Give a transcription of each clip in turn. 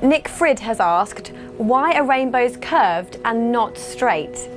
Nick Frid has asked, why are rainbows curved and not straight?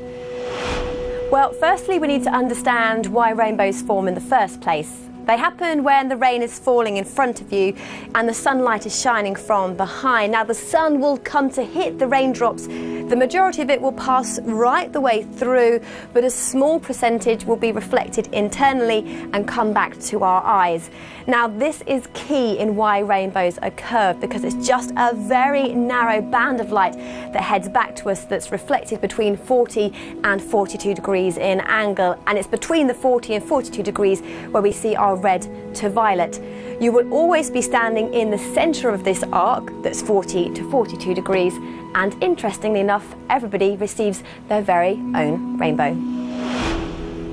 Well, firstly, we need to understand why rainbows form in the first place. They happen when the rain is falling in front of you and the sunlight is shining from behind. Now, the sun will come to hit the raindrops. The majority of it will pass right the way through, but a small percentage will be reflected internally and come back to our eyes. Now, this is key in why rainbows are curved, because it's just a very narrow band of light that heads back to us that's reflected between 40 and 42 degrees in angle, and it's between the 40 and 42 degrees where we see our red to violet. You will always be standing in the centre of this arc that's 40 to 42 degrees, and interestingly enough, everybody receives their very own rainbow.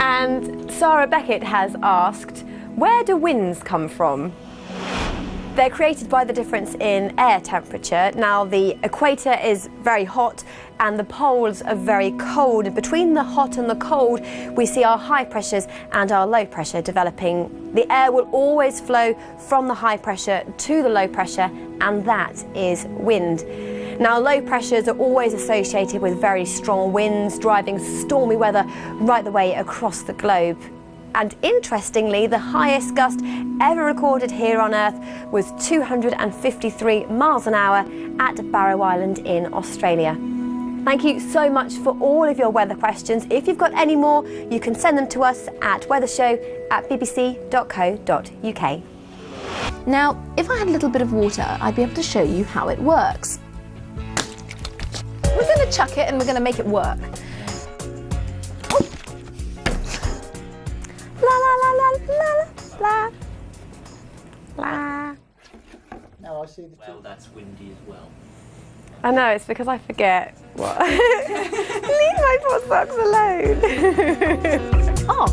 And Sarah Beckett has asked, where do winds come from? They're created by the difference in air temperature. Now, the equator is very hot and the poles are very cold. And between the hot and the cold, we see our high pressures and our low pressure developing. The air will always flow from the high pressure to the low pressure, and that is wind. Now, low pressures are always associated with very strong winds, driving stormy weather right the way across the globe. And interestingly, the highest gust ever recorded here on Earth was 253 miles an hour at Barrow Island in Australia. Thank you so much for all of your weather questions. If you've got any more, you can send them to us at weathershow@bbc.co.uk. Now, if I had a little bit of water, I'd be able to show you how it works. We're going to chuck it and we're going to make it work. La la la la la la la. Now I see the Well, that's windy as well. I know, it's because I forget what. Leave my poor socks alone. Oh.